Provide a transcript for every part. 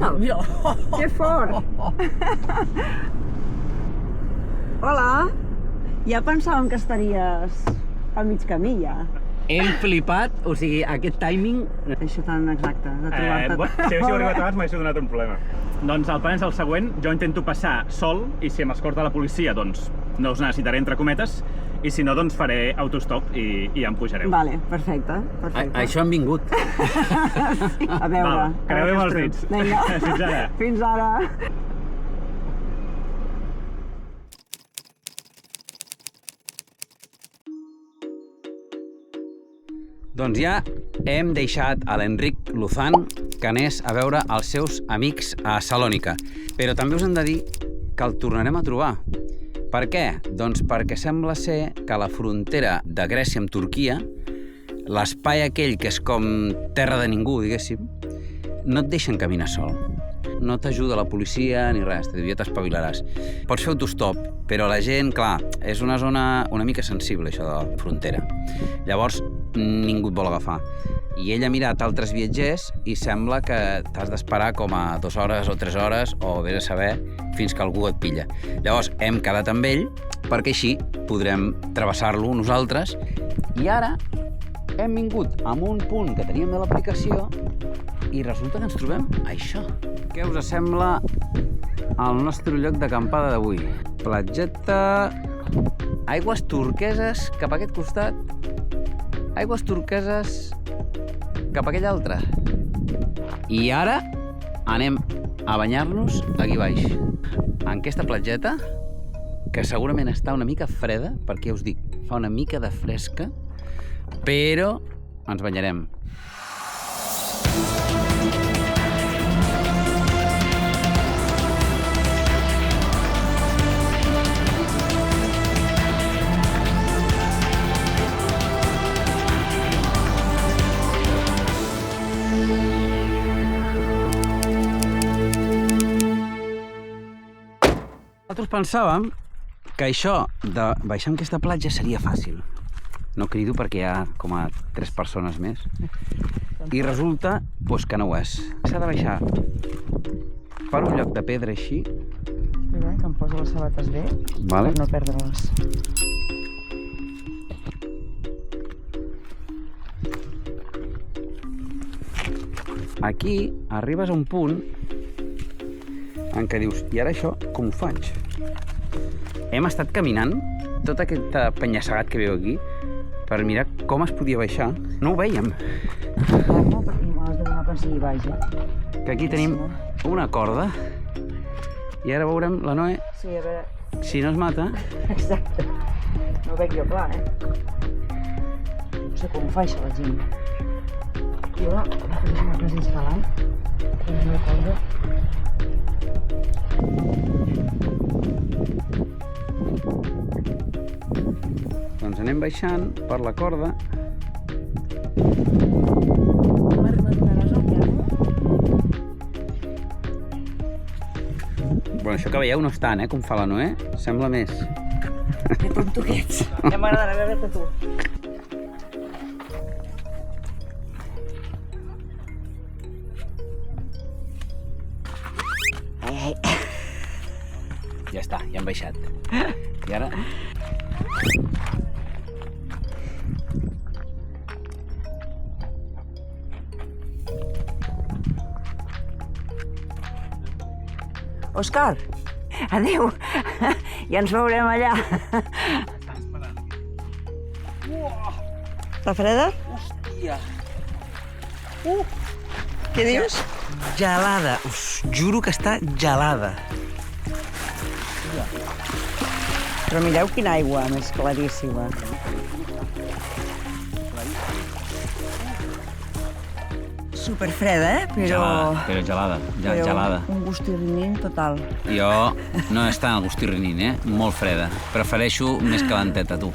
tal? Mira. Que fort! Hola! Ja pensàvem que estaries al mig camí, ja. Hem flipat, o sigui, aquest timing... Això tan exacte, de trobar-te. Si haguéssiu arribat abans m'haguéssiu donat un problema. Doncs el plan és el següent, jo intento passar sol i si m'escorta la policia, doncs no us necessitaré entre cometes i si no, doncs faré autostop i ja em pujareu. Vale, perfecte. Això han vingut. A veure... Creuem els dits. Vinga. Fins ara. Fins ara. Doncs ja hem deixat a l'Enric Luzán que anés a veure els seus amics a Salònica. Però també us hem de dir que el tornarem a trobar. Per què? Doncs perquè sembla ser que a la frontera de Grècia amb Turquia, l'espai aquell que és com terra de ningú, diguéssim, no et deixen caminar sol. No t'ajuda la policia ni res, te diu, ja t'espavilaràs. Pots fer autostop, però la gent, clar, és una zona una mica sensible, això de la frontera. Llavors, ningú et vol agafar. I ell ha mirat altres viatgers i sembla que t'has d'esperar com a 2 hores o 3 hores o vés a saber fins que algú et pilla. Llavors hem quedat amb ell perquè així podrem travessar-lo nosaltres i ara hem vingut a un punt que teníem de l'aplicació i resulta que ens trobem això. Què us sembla el nostre lloc d'acampada d'avui? Platgeta, aigües turqueses cap a aquest costat, aigües turqueses cap a aquell altre. I ara anem a banyar-nos aquí baix, en aquesta platgeta, que segurament està una mica freda, perquè ja us dic, fa una mica de fresca, però ens banyarem. Nosaltres pensàvem que això de baixar en aquesta platja seria fàcil. No crido perquè hi ha com a 3 persones més. I resulta que no ho és. S'ha de baixar per un lloc de pedra així. Espera, que em poso les sabates bé, Vale. per no perdre-les. Aquí arribes a un punt en què dius, i ara això com ho faig? Hem estat caminant tot aquest penya-segat que veieu aquí per mirar com es podia baixar. No ho veiem. No, perquè m'has de donar per si hi vaja. Que aquí tenim una corda i ara veurem la Noe Sí, a veure... si no es mata. Exacte. No ho veig jo clar, No sé com ho fa això la gent. Jo, la fes una cosa instal·lant. Tenim una corda. Doncs anem baixant per la corda. Bueno, això que veieu no és tant, com fa la Noé. Sembla més. Que tonto que ets. Ja m'agradarà veure-te tu. Ja està, ja hem baixat. I ara... Òscar, adéu. Ja ens veurem allà. Està freda? Hòstia! Què dius? Gelada, us juro que està gelada. Però mireu quina aigua més claríssima. Superfreda, però... Però gelada, però gelada. un gustirrinint total. Jo no és tant el gustirrinint, molt freda. Prefereixo més calenteta, tu.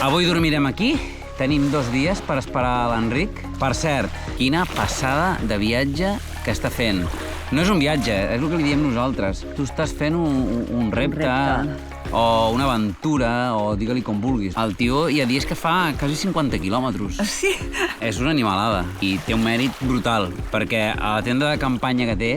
Avui dormirem aquí. Tenim 2 dies per esperar l'Enric. Per cert, quina passada de viatge que està fent. No és un viatge, és el que li diem nosaltres. Tu estàs fent un repte o una aventura, o digue-li com vulguis. El tio hi ha dies que fa quasi 50 quilòmetres. Sí? És una animalada i té un mèrit brutal, perquè a la tenda de campanya que té,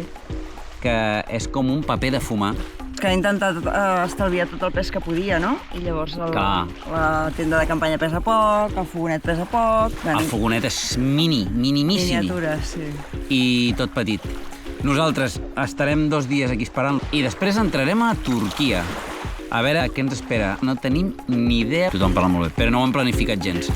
que és com un paper de fumar. Que ha intentat estalviar tot el pes que podia, no? I llavors Clar. la tenda de campanya pesa poc, el fogonet pesa poc... El fogonet és minimíssim. Miniatura, sí. I tot petit. Nosaltres estarem 2 dies aquí esperant i després entrarem a Turquia. A veure què ens espera. No tenim ni idea. Tothom parla molt bé, però no ho hem planificat gens.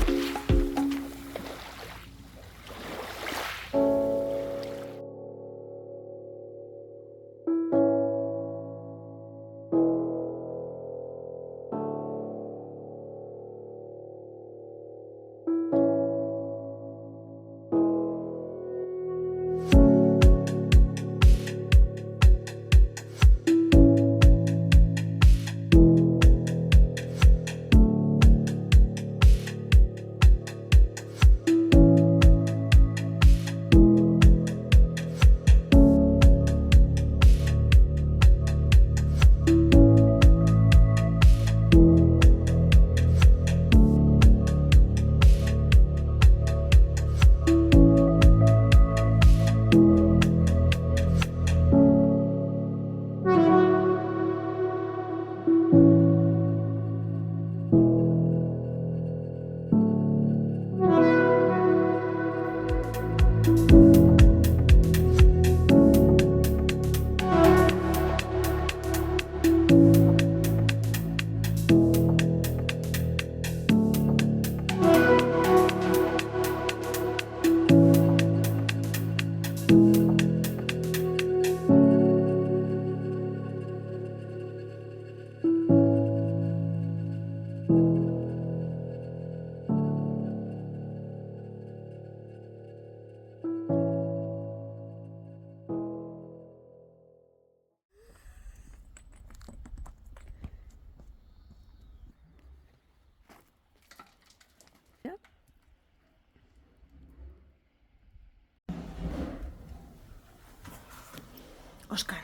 Òscar,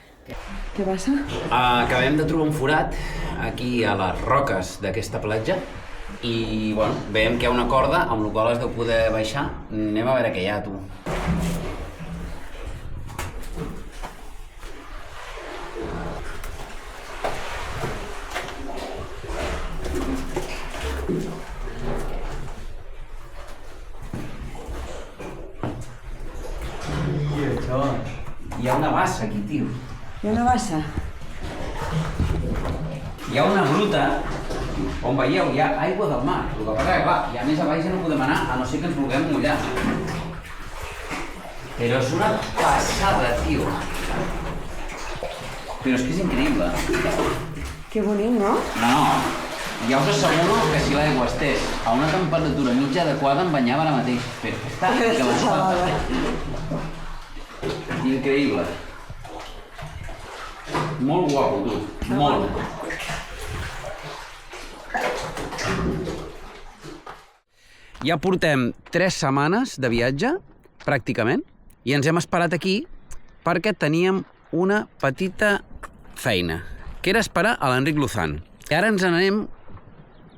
què passa? Acabem de trobar un forat aquí a les roques d'aquesta platja i, bueno, veiem que hi ha una corda amb la qual has de poder baixar. Anem a veure què hi ha, tu. Hi ha una bassa aquí, tio. Hi ha una bassa? Hi ha una gruta on veieu, hi ha aigua del mar. El que passa que, clar, ja més a baix ja no podem anar, a no ser que ens vulguem mullar. Però és una passada, tio. Però és que és increïble. Que bonic, no? No, ja us asseguro que si l'aigua estés a una temperatura mitja adequada em banyava ara mateix. Però està que m'està. Increïble. Molt guapo, tu. Molt. Ja portem 3 setmanes de viatge, pràcticament, i ens hem esperat aquí perquè teníem una petita feina, que era esperar a l'Enric Luzán. I ara ens n'anem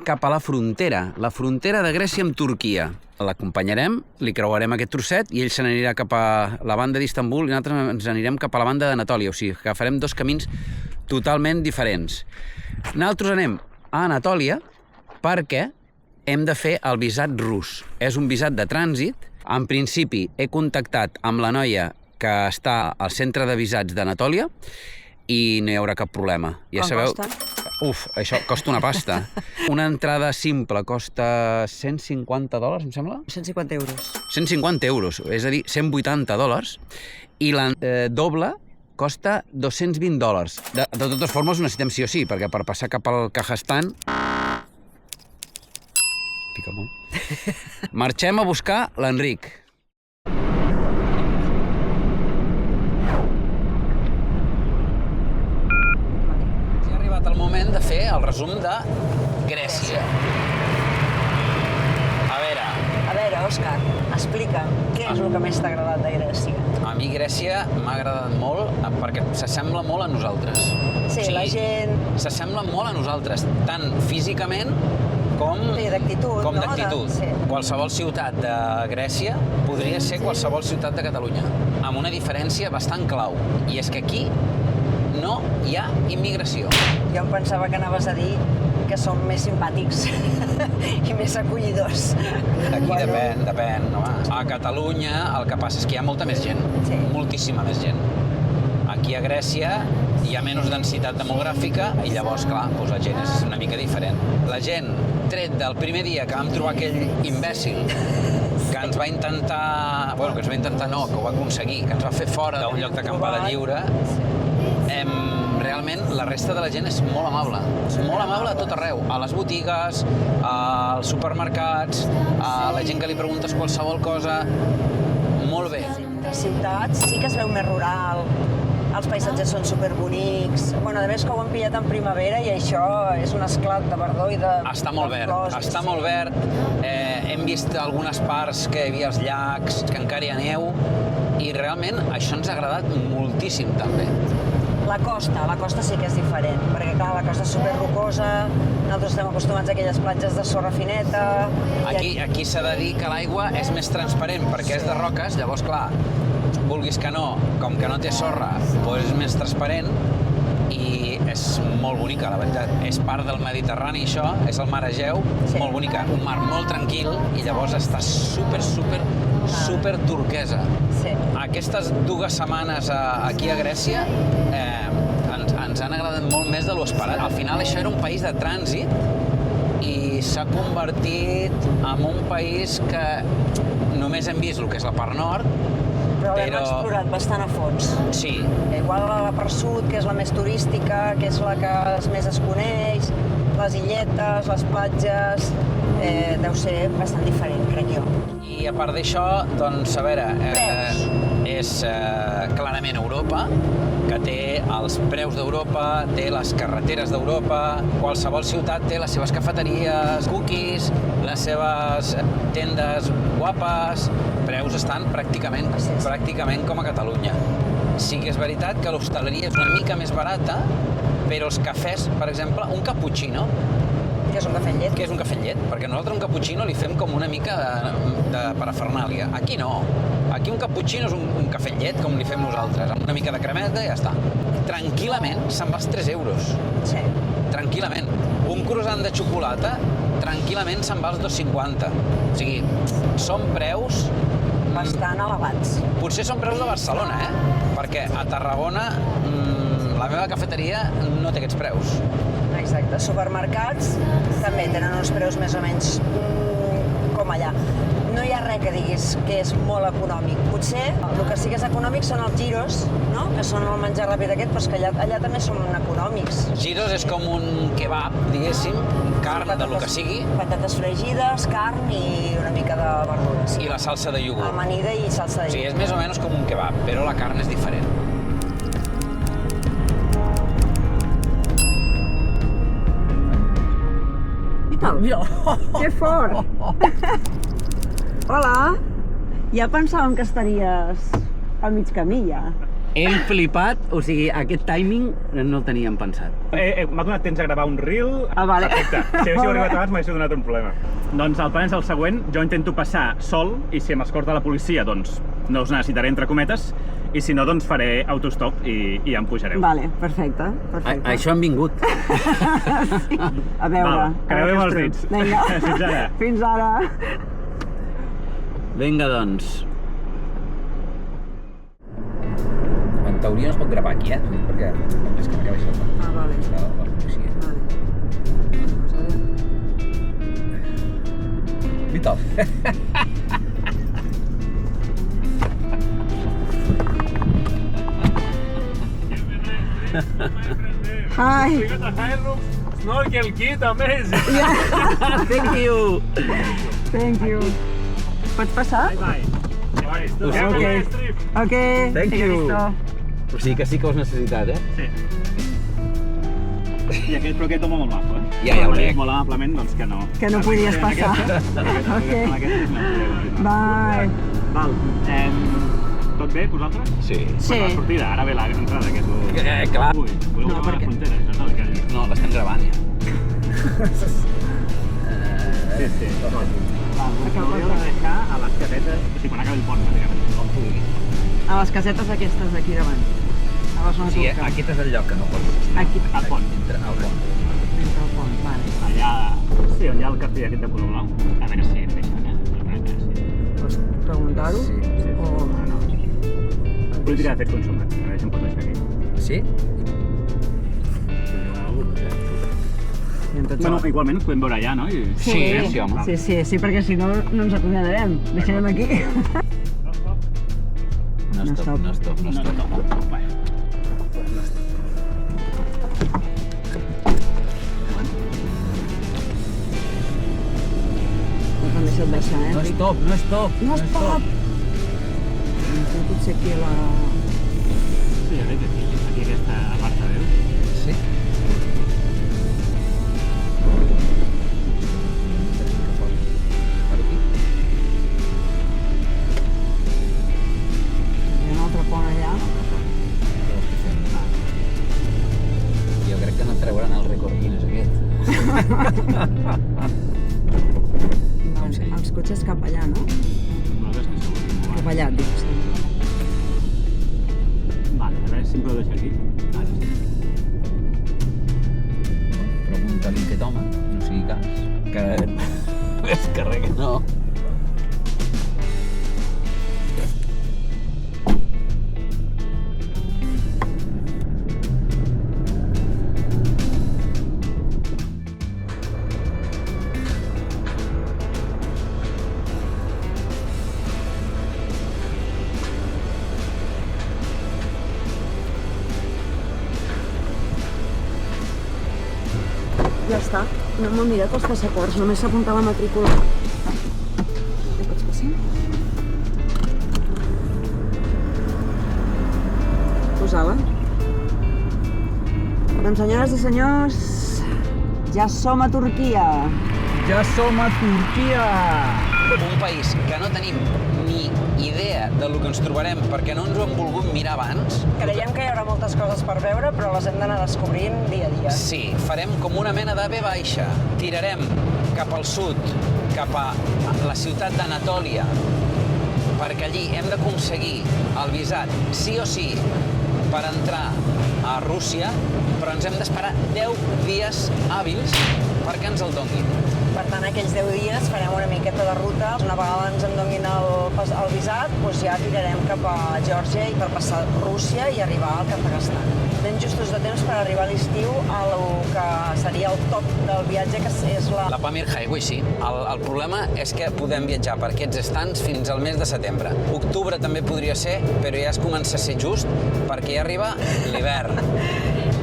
cap a la frontera de Grècia amb Turquia. L'acompanyarem, li creuarem aquest trosset i ell se n'anirà cap a la banda d'Istanbul i nosaltres ens anirem cap a la banda d'Anatòlia, o sigui, que farem 2 camins totalment diferents. Nosaltres anem a Anatòlia perquè hem de fer el visat rus. És un visat de trànsit. En principi he contactat amb la noia que està al centre de visats d'Anatòlia i no hi haurà cap problema. Ja sabeu... costa? Uf, això costa una pasta. Una entrada simple costa $150, em sembla? 150 euros. 150 euros, és a dir, $180. I la doble costa $220. De totes formes, ho necessitem sí o sí, perquè per passar cap al Kazakhstan... Pica molt. Marxem a buscar l'Enric. Ja ha arribat el moment de fer el resum de Grècia. A veure, Òscar, explica'm, què és el que més t'ha agradat de Grècia? A mi Grècia m'ha agradat molt perquè s'assembla molt a nosaltres. Sí, la gent... S'assemblen molt a nosaltres, tant físicament com d'actitud, no? d'actitud. Sí. Qualsevol ciutat de Grècia podria ser qualsevol ciutat de Catalunya, amb una diferència bastant clau, i és que aquí no hi ha immigració. Jo em pensava que anaves a dir que som més simpàtics i més acollidors. Aquí depèn, home. A Catalunya el que passa és que hi ha molta més gent, moltíssima més gent. Aquí a Grècia hi ha menys densitat demogràfica i llavors, clar, la gent és una mica diferent. La gent, tret del primer dia que vam trobar aquell imbècil que ens va intentar... Bueno, que ens va intentar no, que ho va aconseguir, que ens va fer fora d'un lloc d'acampada lliure, realment la resta de la gent és molt amable. És molt amable a tot arreu, a les botigues, als supermercats, a la gent que li preguntes qualsevol cosa. Molt bé. A ciutats sí que es veu més rural, els paisatges són superbonics. Bueno, a més que ho han pillat en primavera i això és un esclat de verdor i de... Està molt verd, està molt verd. Hem vist algunes parts que hi havia els llacs, que encara hi ha neu, i realment això ens ha agradat moltíssim també. La costa sí que és diferent, perquè clar, la costa és superrocosa, nosaltres estem acostumats a aquelles platges de sorra fineta... Aquí s'ha de dir que l'aigua és més transparent, perquè és de roques, llavors clar, vulguis que no, com que no té sorra, doncs és més transparent i és molt bonica, la veritat. És part del Mediterrani, això, és el mar Egeu, molt bonica, un mar molt tranquil i llavors està super turquesa. Aquestes 2 setmanes aquí a Grècia ens han agradat molt més de l'esperat. Al final això era un país de trànsit i s'ha convertit en un país que només hem vist el que és la part nord, però l'hem explorat bastant a fons. Sí. Igual la part sud, que és la més turística, que és la que més es coneix, les illetes, les platges, deu ser bastant diferent, crec jo. I a part d'això, doncs, a veure, és clarament Europa, que té els preus d'Europa, té les carreteres d'Europa, qualsevol ciutat té les seves cafeteries, cookies, les seves tendes guapes, preus estan pràcticament com a Catalunya. Sí que és veritat que l'hostaleria és una mica més barata, però els cafès, per exemple, un cappuccino, que és un cafè amb llet? Que és un cafè amb llet, perquè nosaltres un cappuccino li fem com una mica de parafernàlia. Aquí no. Aquí un cappuccino és un cafè amb llet, com li fem nosaltres, amb una mica de cremeta i ja està. Tranquil·lament se'n va als 3 euros. Sí. Tranquil·lament. Un croissant de xocolata, tranquil·lament se'n va als 2,50. O sigui, són preus... bastant elevats. Potser són preus de Barcelona, perquè a Tarragona la meva cafeteria no té aquests preus. Exacte. Supermercats també tenen uns preus més o menys com allà. No hi ha res que diguis que és molt econòmic. Potser el que sí que és econòmic són els gyros, no? Que són el menjar ràpid aquest, però és que allà també són econòmics. Gyros és com un kebab, diguéssim, carn de lo que sigui. Patates fregides, carn i una mica de verdures. I la salsa de iogurt. Amanida i salsa de iogurt. Sí, és més o menys com un kebab, però la carn és diferent. Mira, que fort! Hola! Ja pensàvem que estaries a mig camí, ja. Hem flipat, o sigui, aquest timing no el teníem pensat. M'ha donat temps a gravar un reel. Vale. Perfecte. Si haguéssiu arribat abans m'haguéssiu donat un problema. Doncs el plan és el següent. Jo intento passar sol i si m'escorta la policia, doncs no us necessitaré entre cometes i si no, doncs faré autostop i ja em pujareu. Vale, perfecte. Això hem vingut. Sí. A veure. Creuem els dits. Vinga. Fins ara. Fins ara. Vinga, doncs. En teoria no es pot gravar aquí, perquè és que m'acaba això. Vale. La policia. Vital. Hi. Snorkel kit, amazing. Thank you. Thank you. Pots passar? Bye. Ok. Thank you. Listo. O sigui que sí que ho has necessitat, Sí. I aquest home molt maco, Ja el veig. Molt amablement, doncs que no... Que no podies passar. Ok. Bye. Val. Tot bé, vosaltres? Sí. Sí. Bueno, la sortida, ara ve l'entrada, que és el... Clar. Ui, voleu No, provar perquè- la frontera, això és el que... No, l'estem gravant ja. Sí, sí. Hauríeu de deixar a les casetes, o sigui, quan acabi el pont, bàsicament. Com pugui. A les casetes aquestes d'aquí davant. A la zona Sí, turca. aquest és el lloc que no pots... Aquí. Al pont. Entre al pont. Entre el pont, vale. Allà, sí, on hi ha el cartell aquest de color blau. A veure si em deixen, sí. Pots preguntar-ho? Sí. O... No. Política de fet consum, a veure si em pots deixar aquí. Sí? Bueno, igualment ens podem veure allà, no? I... Sí, home. Sí, perquè si no, no ens acomiadarem. Deixarem aquí. No stop. No, Bueno, pues no està. No t'han deixat baixar, No stop. No stop! Potser aquí a la... Sí, ja veig aquí aquesta apartadeu. Sí? Per aquí? Hi ha un altre pont allà. Jo crec que no treuran el rècord Guinness aquest. Com seria? Els cotxes cap allà, no? Nosaltres no segur. Cap allà, dic. Sí. Vale, a veure si em podeu deixar aquí. Ara sí. Pregunta-li aquest home, no sigui cas, que es carrega, no? Ja està. No m'ho mirat els passaports, només s'apunta la matrícula. Ja pots passar? Posa-la. Doncs senyores i senyors, ja som a Turquia. Ja som a Turquia! Un país que no tenim ni idea del que ens trobarem perquè no ens ho hem volgut mirar abans. Creiem que hi haurà moltes coses per veure, però les hem d'anar descobrint dia a dia. Sí, farem com una mena de B baixa. Tirarem cap al sud, cap a la ciutat d'Anatòlia, perquè allí hem d'aconseguir el visat, sí o sí, per entrar a Rússia, però ens hem d'esperar 10 dies hàbils perquè ens el donguin. Per tant, aquells 10 dies farem una miqueta de ruta. Una vegada ens en donin el visat, doncs ja tirarem cap a Geòrgia i per passar Rússia i arribar al Kazakhstan. Ben justos de temps per arribar a l'estiu a lo que seria el top del viatge, que és La Pamir Highway, sí. El problema és que podem viatjar per aquests estants fins al mes de setembre. Octubre també podria ser, però ja es comença a ser just perquè ja arriba l'hivern.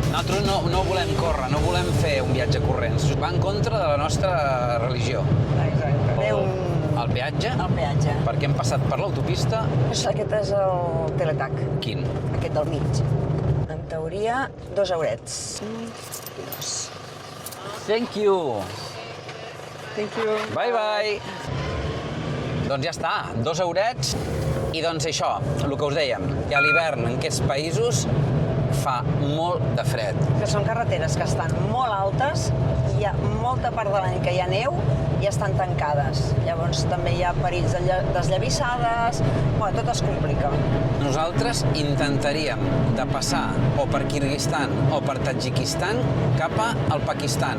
Nosaltres no volem córrer, no volem fer un viatge corrents. Va en contra de la nostra religió. Exacte. El peatge, El peatge. perquè hem passat per l'autopista. Aquest és el teletac, Quin? aquest del mig. En teoria, 2 eurets. 2. Thank you. Thank you. Bye, bye. Doncs ja està, 2 eurets. I doncs això, el que us dèiem, que a l'hivern en aquests països fa molt de fred. Que són carreteres que estan molt altes, hi ha molta part de l'any que hi ha neu i estan tancades. Llavors també hi ha perills d'esllavissades, bueno, tot es complica. Nosaltres intentaríem de passar o per Kirguistan o per Tadjikistan cap al Pakistan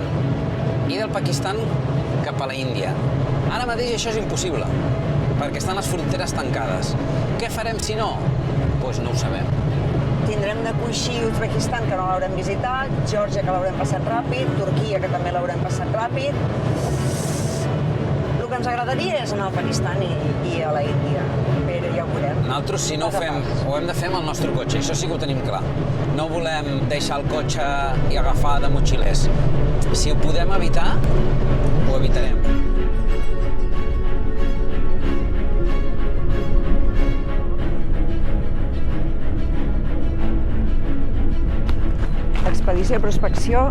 i del Pakistan cap a la Índia. Ara mateix això és impossible, perquè estan les fronteres tancades. Què farem si no? Doncs no ho sabem. Tindrem de coixir Uzbekistan, que no l'haurem visitat, Geòrgia, que l'haurem passat ràpid, Turquia, que també l'haurem passat ràpid. El que ens agradaria és anar al Pakistan i a la Índia, però ja ho veurem. Nosaltres, si no ho fem, ho hem de fer amb el nostre cotxe, això sí que ho tenim clar. No volem deixar el cotxe i agafar de motxilers. Si ho podem evitar, ho evitarem. Expedició de prospecció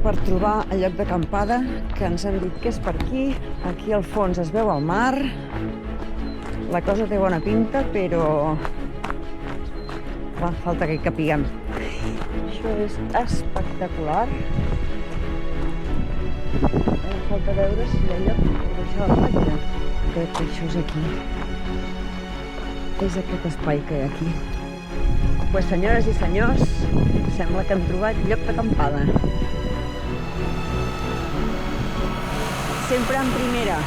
per trobar el lloc d'acampada, que ens han dit que és per aquí. Aquí al fons es veu el mar. La cosa té bona pinta, però... falta que hi capiguem. Això és espectacular. Falta veure si hi ha lloc per baixar la platja. Crec que això és aquí. És aquest espai que hi ha aquí. Pues, senyores i senyors, sembla que hem trobat lloc d'acampada. Sempre en primera.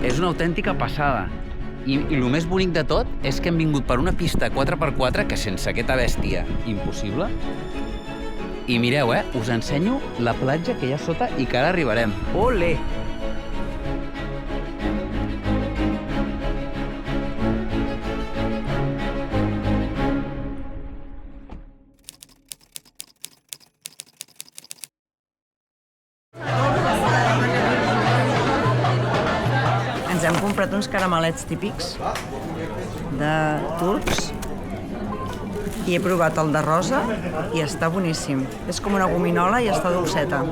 És una autèntica passada. I el més bonic de tot és que hem vingut per una pista 4x4 que sense aquesta bèstia impossible. I mireu, us ensenyo la platja que hi ha sota i que ara arribarem. Ole! Ens hem comprat uns caramelets típics de turcs i he provat el de rosa i està boníssim. És com una gominola i està dolceta.